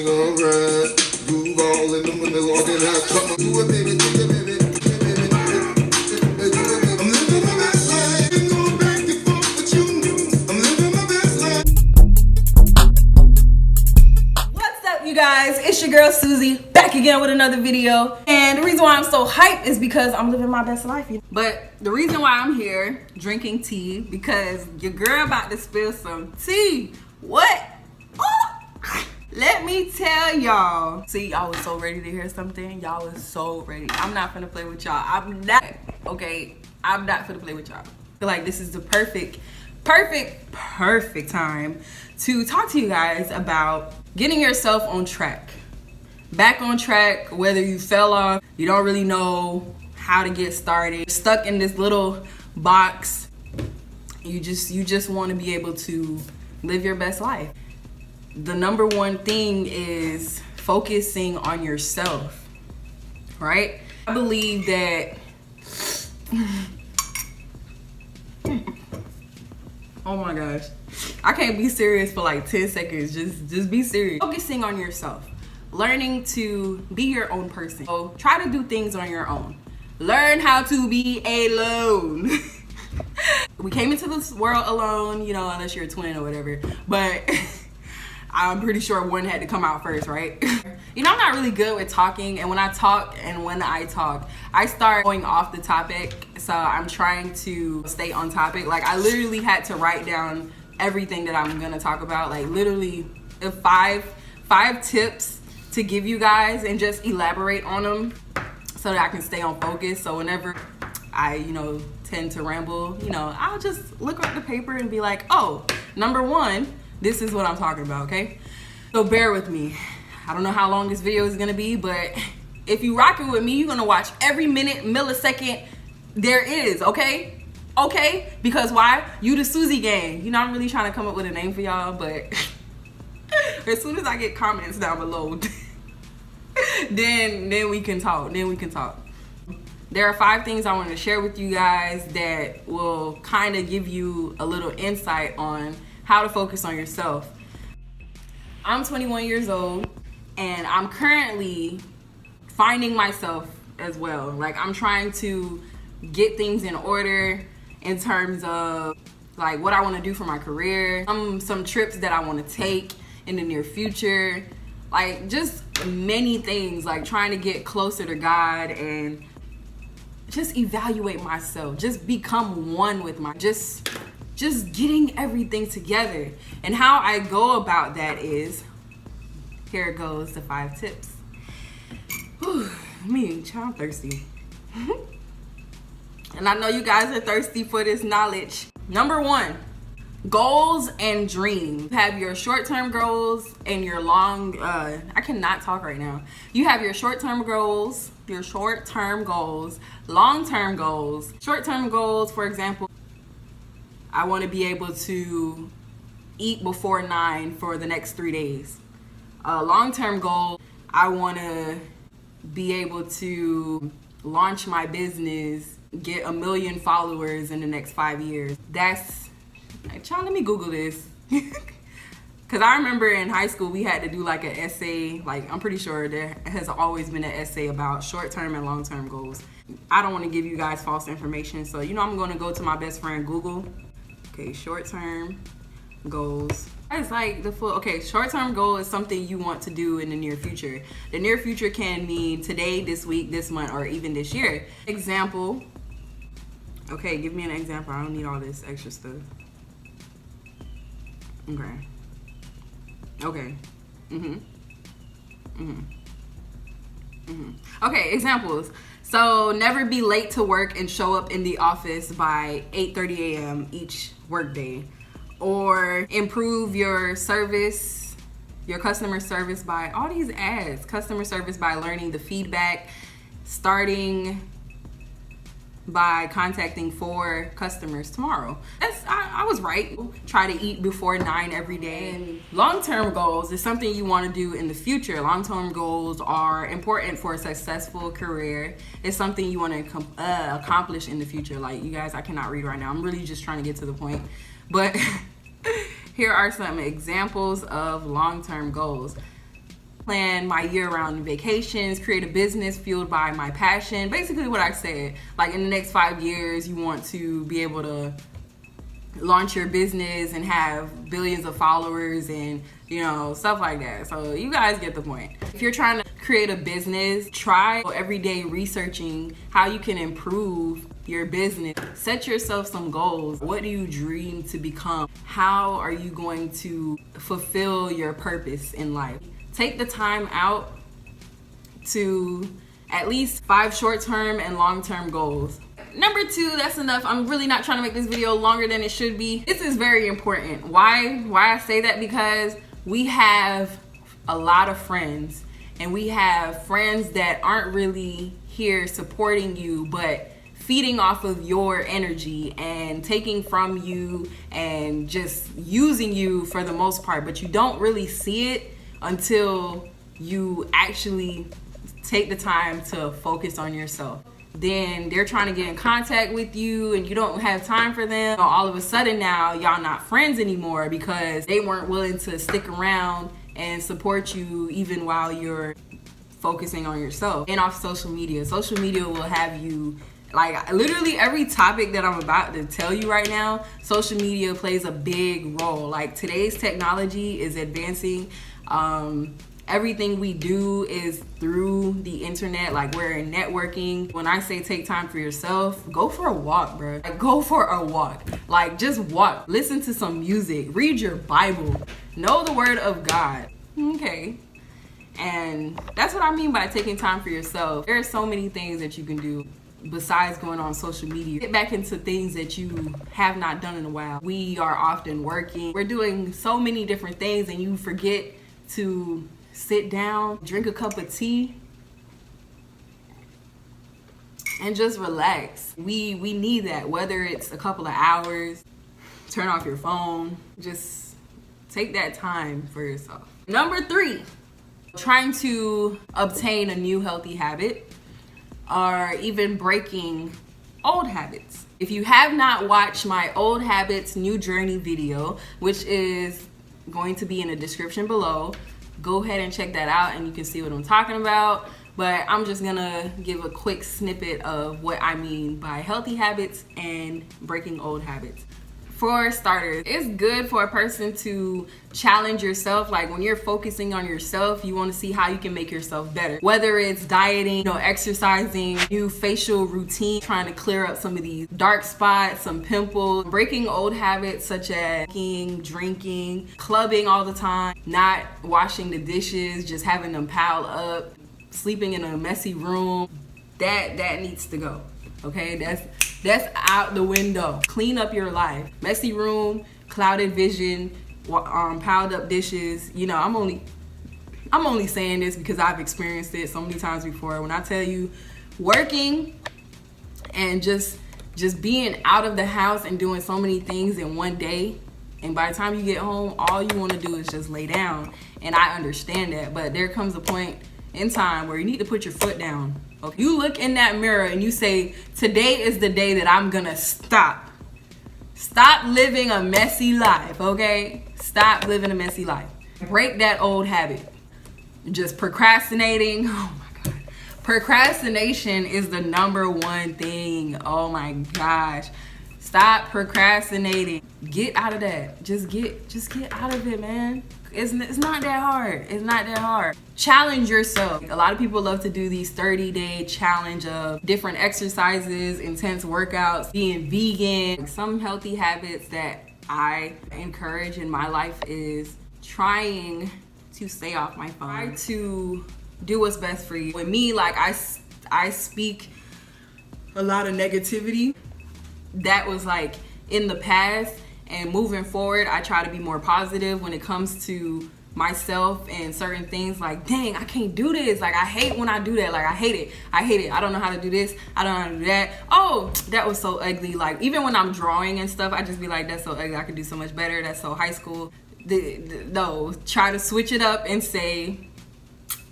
You guys, it's your girl Susie back again with another video, and the reason why I'm so hyped is because I'm living my best life. But the reason why I'm here drinking tea, because your girl about to spill some tea. What? Oh, let me tell y'all. See, y'all was so ready to hear something. Y'all was so ready. I'm not finna play with y'all. I'm not, okay? I'm not finna play with y'all. I feel like this is the perfect time to talk to you guys about getting yourself on track, back on track. Whether you fell off, you don't really know how to get started, stuck in this little box, you just want to be able to live your best life. The number one thing is focusing on yourself, right? I believe that oh my gosh, I can't be serious for like 10 seconds. Just be serious. Focusing on yourself, learning to be your own person. So try to do things on your own. Learn how to be alone. We came into this world alone, you know, unless you're a twin or whatever, but I'm pretty sure one had to come out first, right? You know, I'm not really good with talking, and when I talk, I start going off the topic. So I'm trying to stay on topic. Like, I literally had to write down everything that I'm gonna talk about. Like, literally five tips to give you guys and just elaborate on them so that I can stay on focus. So whenever I, tend to ramble, I'll just look at the paper and be like, oh, number one, this is what I'm talking about, okay? So bear with me. I don't know how long this video is gonna be, but if you rocking with me, you're gonna watch every minute, millisecond there is, okay? Okay? Because why? You the Suzie gang. I'm really trying to come up with a name for y'all, but as soon as I get comments down below, then we can talk. There are 5 things I want to share with you guys that will kind of give you a little insight on how to focus on yourself. I'm 21 years old, and I'm currently finding myself as well. Like, I'm trying to get things in order in terms of like what I want to do for my career, some trips that I want to take in the near future, like just many things, like trying to get closer to God and just evaluate myself, just become one with just getting everything together. And how I go about that is, here it goes, the 5 tips. Whew, I'm thirsty. And I know you guys are thirsty for this knowledge. Number 1, goals and dreams. You have your short-term goals and your I cannot talk right now. You have your short-term goals, long-term goals. Short-term goals, for example, I want to be able to eat before 9 for the next 3 days. Long-term goal, I want to be able to launch my business, get 1 million followers in the next 5 years. That's, child, let me Google this. Because I remember in high school we had to do like an essay. Like, I'm pretty sure there has always been an essay about short-term and long-term goals. I don't want to give you guys false information, so I'm going to go to my best friend Google. Okay, short-term goals. It's like the full, okay, short-term goal is something you want to do in the near future. The near future can mean today, this week, this month, or even this year. Example. Okay, give me an example. I don't need all this extra stuff. Okay. Okay, examples. So never be late to work and show up in the office by 8:30 a.m. each workday. Or improve your service, your customer service by all these ads. Customer service by learning the feedback, starting by contacting 4 customers tomorrow. I was right. Try to eat before 9 every day. And long-term goals is something you want to do in the future. Long-term goals are important for a successful career. It's something you want to accomplish in the future. Like, you guys, I cannot read right now. I'm really just trying to get to the point. But here are some examples of long-term goals. plan my year-round vacations, create a business fueled by my passion. Basically what I said, like in the next 5 years, you want to be able to launch your business and have billions of followers and, you know, stuff like that. So you guys get the point. If you're trying to create a business, try every day researching how you can improve your business. Set yourself some goals. What do you dream to become? How are you going to fulfill your purpose in life? Take the time out to at least 5 short-term and long-term goals. Number 2, that's enough. I'm really not trying to make this video longer than it should be. This is very important. Why I say that? Because we have a lot of friends, and we have friends that aren't really here supporting you, but feeding off of your energy and taking from you and just using you for the most part, but you don't really see it until you actually take the time to focus on yourself. Then they're trying to get in contact with you and you don't have time for them. All of a sudden now y'all not friends anymore because they weren't willing to stick around and support you even while you're focusing on yourself. And off social media. Social media will have you, like, literally every topic that I'm about to tell you right now, social media plays a big role. Like, today's technology is advancing. Everything we do is through the internet. Like, we're in networking. When I say take time for yourself, go for a walk, bro. Like, go for a walk. Like, just walk. Listen to some music. Read your Bible. Know the word of God. Okay. And that's what I mean by taking time for yourself. There are so many things that you can do besides going on social media. Get back into things that you have not done in a while. We are often working. We're doing so many different things and you forget to sit down, drink a cup of tea, and just relax. We need that, whether it's a couple of hours, turn off your phone, just take that time for yourself. Number 3, trying to obtain a new healthy habit or even breaking old habits. If you have not watched my Old Habits New Journey video, which is going to be in the description below, go ahead and check that out and you can see what I'm talking about. But I'm just gonna give a quick snippet of what I mean by healthy habits and breaking old habits. For starters, it's good for a person to challenge yourself. Like, when you're focusing on yourself, you want to see how you can make yourself better. Whether it's dieting, you know, exercising, new facial routine, trying to clear up some of these dark spots, some pimples, breaking old habits such as drinking, clubbing all the time, not washing the dishes, just having them piled up, sleeping in a messy room. That needs to go. Okay, that's out the window. Clean up your life. Messy room, clouded vision, piled up dishes. You know, I'm only saying this because I've experienced it so many times before. When I tell you, working and just being out of the house and doing so many things in one day, and by the time you get home, all you want to do is just lay down. And I understand that, but there comes a point in time where you need to put your foot down. Okay? You look in that mirror and you say, today is the day that I'm gonna stop living a messy life. Okay, stop living a messy life. Break that old habit. Just procrastinating. Oh my god, procrastination is the #1 thing. Oh my gosh, stop procrastinating. Get out of that. Just get out of it, man. It's not that hard. It's not that hard. Challenge yourself. A lot of people love to do these 30-day challenge of different exercises, intense workouts, being vegan. Some healthy habits that I encourage in my life is trying to stay off my phone. Try to do what's best for you. With me, like, I speak a lot of negativity. That was like in the past. And moving forward, I try to be more positive when it comes to myself and certain things. Like, dang, I can't do this. Like, I hate when I do that. Like, I hate it. I don't know how to do this. I don't know how to do that. Oh, that was so ugly. Like, even when I'm drawing and stuff, I just be like, that's so ugly. I could do so much better. That's so high school. No, try to switch it up and say,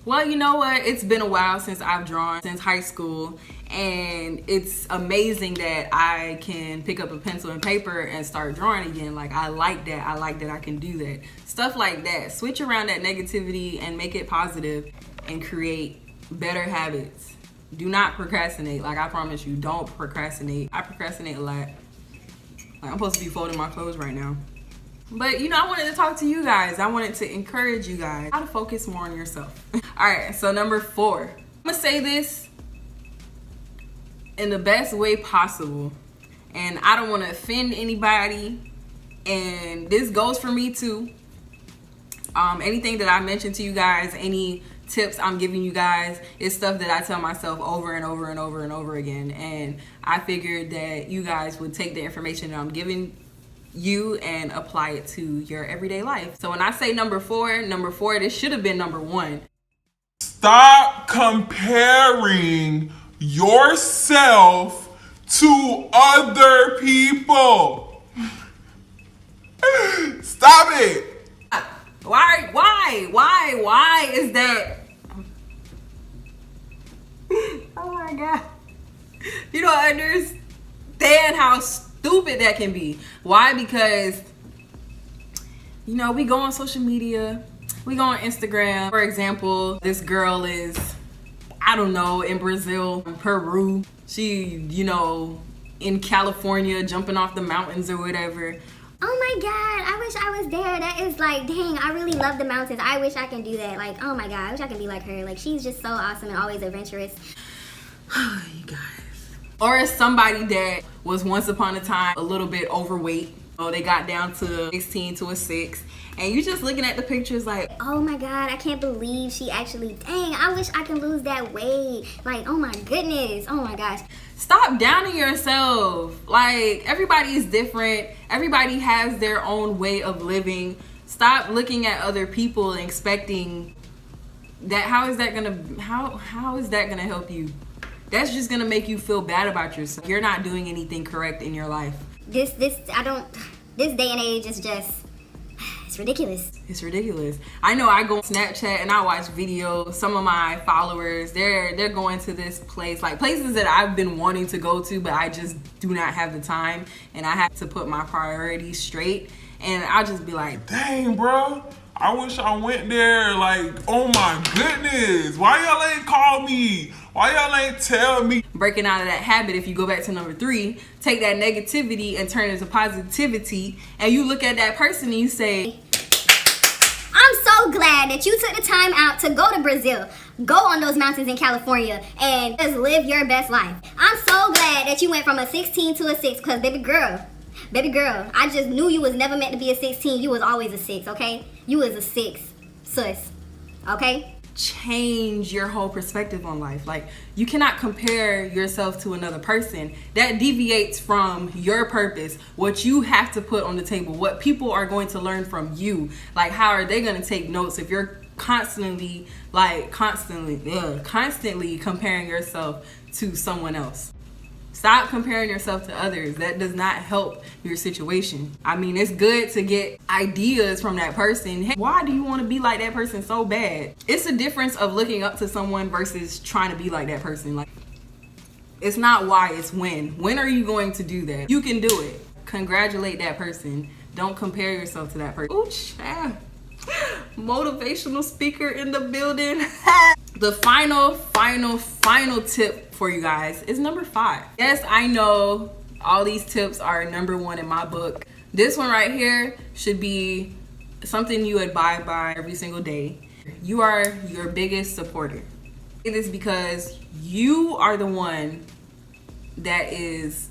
Well, you know what? It's been a while since I've drawn, since high school, and it's amazing that I can pick up a pencil and paper and start drawing again. Like, I like that. I like that I can do that. Stuff like that. Switch around that negativity and make it positive and create better habits. Do not procrastinate. Like, I promise you, don't procrastinate. I procrastinate a lot. Like, I'm supposed to be folding my clothes right now. But, you know, I wanted to talk to you guys. I wanted to encourage you guys how to focus more on yourself. All right, so number 4. I'm going to say this in the best way possible. And I don't want to offend anybody. And this goes for me too. Anything that I mentioned to you guys, any tips I'm giving you guys, is stuff that I tell myself over and over and over and over again. And I figured that you guys would take the information that I'm giving you and apply it to your everyday life. So when I say number 4, this should have been number 1. Stop comparing yourself to other people. Stop it. Why is that? Oh my God. You don't understand how stupid that can be. Why? Because, you know, we go on social media, we go on Instagram. For example, this girl is, I don't know, in Brazil, Peru. She, you know, in California, jumping off the mountains or whatever. Oh my God, I wish I was there. That is like, dang, I really love the mountains. I wish I can do that. Like, oh my God, I wish I could be like her. Like, she's just so awesome and always adventurous. You guys. Or somebody that was once upon a time a little bit overweight. Oh, they got down to 16 to a 6. And you just looking at the pictures like, oh my God, I can't believe she actually, dang, I wish I can lose that weight. Like, oh my goodness, oh my gosh. Stop downing yourself. Like, everybody is different. Everybody has their own way of living. Stop looking at other people and expecting that. How is that gonna help you? That's just gonna make you feel bad about yourself. You're not doing anything correct in your life. This day and age is just, it's ridiculous. It's ridiculous. I know I go on Snapchat and I watch videos. Some of my followers, they're going to this place, like places that I've been wanting to go to, but I just do not have the time, and I have to put my priorities straight. And I'll just be like, dang, bro, I wish I went there. Like, oh my goodness, why y'all ain't call me? Why y'all ain't tell me? Breaking out of that habit, if you go back to number 3, take that negativity and turn it into positivity, and you look at that person and you say, I'm so glad that you took the time out to go to Brazil, go on those mountains in California, and just live your best life. I'm so glad that you went from a 16 to a 6, because baby girl, I just knew you was never meant to be a 16. You was always a 6, okay? You was a 6, sus, okay? Change your whole perspective on life. Like, you cannot compare yourself to another person. That deviates from your purpose, what you have to put on the table, what people are going to learn from you. Like, how are they going to take notes if you're constantly comparing yourself to someone else? Stop comparing yourself to others. That does not help your situation. I mean, it's good to get ideas from that person. Hey, why do you want to be like that person so bad? It's a difference of looking up to someone versus trying to be like that person. Like, it's not why, it's when. When are you going to do that? You can do it. Congratulate that person. Don't compare yourself to that person. Ooh, motivational speaker in the building. The final tip for you guys is number 5. Yes, I know all these tips are number 1 in my book. This one right here should be something you abide by every single day. You are your biggest supporter. It is because you are the one that is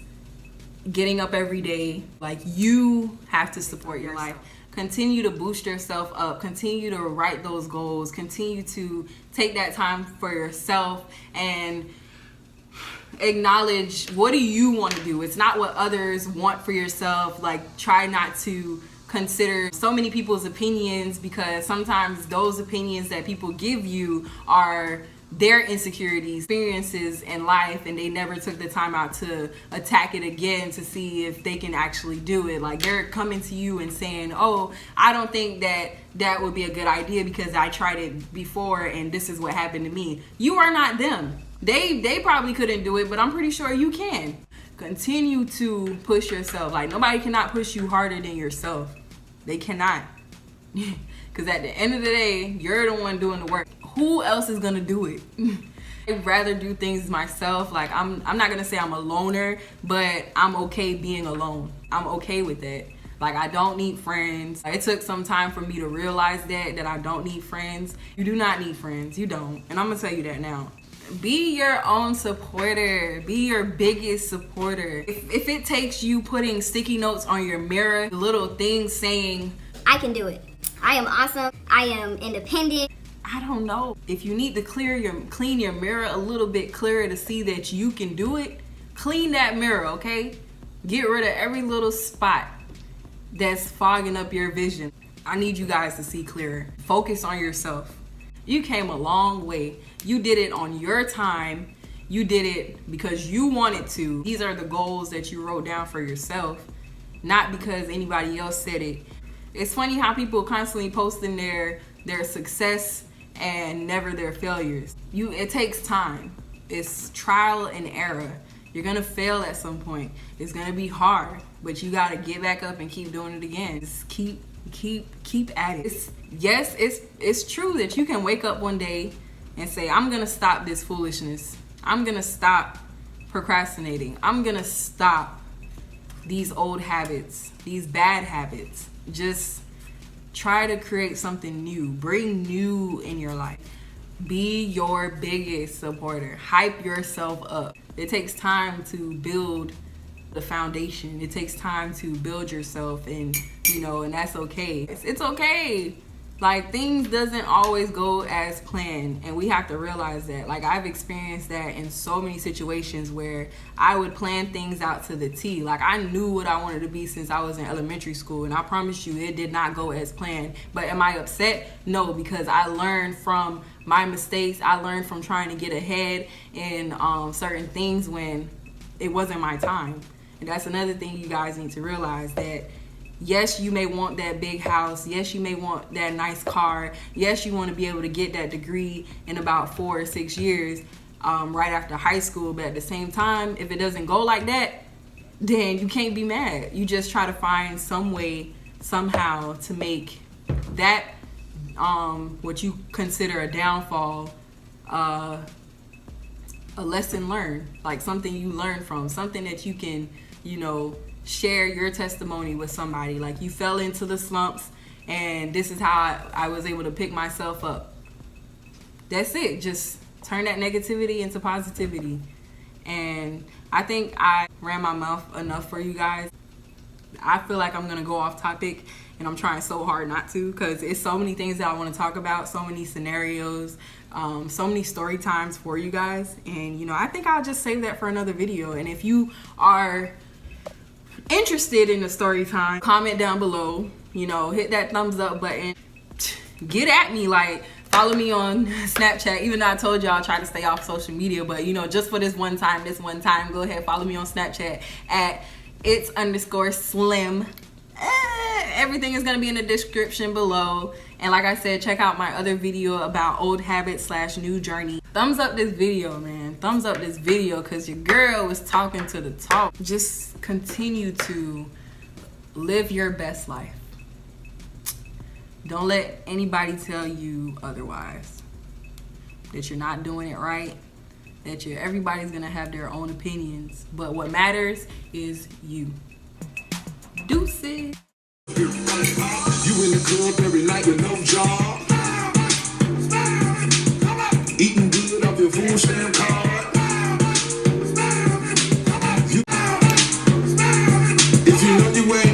getting up every day. Like, you have to support your life. Continue to boost yourself up. Continue to write those goals. Continue to take that time for yourself and acknowledge, what do you want to do? It's not what others want for yourself. Like, try not to consider so many people's opinions, because sometimes those opinions that people give you are their insecurities, experiences in life, and they never took the time out to attack it again to see if they can actually do it. Like, they're coming to you and saying, oh, I don't think that would be a good idea because I tried it before and this is what happened to me. You are not them. They probably couldn't do it, but I'm pretty sure you can. Continue to push yourself. Like, nobody cannot push you harder than yourself. They cannot. Because at the end of the day, you're the one doing the work. Who else is gonna do it? I'd rather do things myself. Like, I'm not gonna say I'm a loner, but I'm okay being alone. I'm okay with that. Like, I don't need friends. It took some time for me to realize that I don't need friends. You do not need friends. You don't. And I'm gonna tell you that now. Be your own supporter. Be your biggest supporter. If it takes you putting sticky notes on your mirror, little things saying, I can do it. I am awesome. I am independent. I don't know. If you need to clean your mirror a little bit clearer to see that you can do it, clean that mirror, okay? Get rid of every little spot that's fogging up your vision. I need you guys to see clearer. Focus on yourself. You came a long way. You did it on your time. You did it because you wanted to. These are the goals that you wrote down for yourself, not because anybody else said it. It's funny how people constantly posting their success and never their failures. It takes time. It's trial and error. You're gonna fail at some point. It's gonna be hard, but you gotta get back up and keep doing it again. Just keep at it. It's true that you can wake up one day and say, I'm gonna stop this foolishness. I'm gonna stop procrastinating. I'm gonna stop these old habits, these bad habits. Just try to create something new. Bring new in your life. Be your biggest supporter. Hype yourself up. It takes time to build the foundation. It takes time to build yourself, and and that's okay. It's okay. Like, things doesn't always go as planned, and we have to realize that. Like, I've experienced that in so many situations where I would plan things out to the T. Like, I knew what I wanted to be since I was in elementary school, and I promise you it did not go as planned. But am I upset? No, because I learned from my mistakes. I learned from trying to get ahead in certain things when it wasn't my time. And that's another thing you guys need to realize, that yes, you may want that big house. Yes, you may want that nice car. Yes, you want to be able to get that degree in about 4 or 6 years right after high school. But at the same time, if it doesn't go like that, then you can't be mad. You just try to find some way, somehow, to make that what you consider a downfall a lesson learned. Like, something you learn from, something that you can, share your testimony with somebody. Like, you fell into the slumps and this is how I was able to pick myself up. That's it. Just turn that negativity into positivity. And I think I ran my mouth enough for you guys. I feel like I'm gonna go off topic, and I'm trying so hard not to, because it's so many things that I want to talk about, so many scenarios, so many story times for you guys. And I think I'll just save that for another video. And if you are interested in the story time, comment down below, hit that thumbs up button, get at me. Like, follow me on Snapchat, even though I told y'all I try to stay off social media, but just for this one time, go ahead, follow me on Snapchat at its_slim. Everything is going to be in the description below. And like I said, check out my other video about old habits / new journey. Thumbs up this video, man. Thumbs up this video, because your girl was talking to the talk. Just continue to live your best life. Don't let anybody tell you otherwise, that you're not doing it right, that everybody's going to have their own opinions. But what matters is you. Deuces. You in the club every night with no job, eating good off your food stamp card. If you know you ain't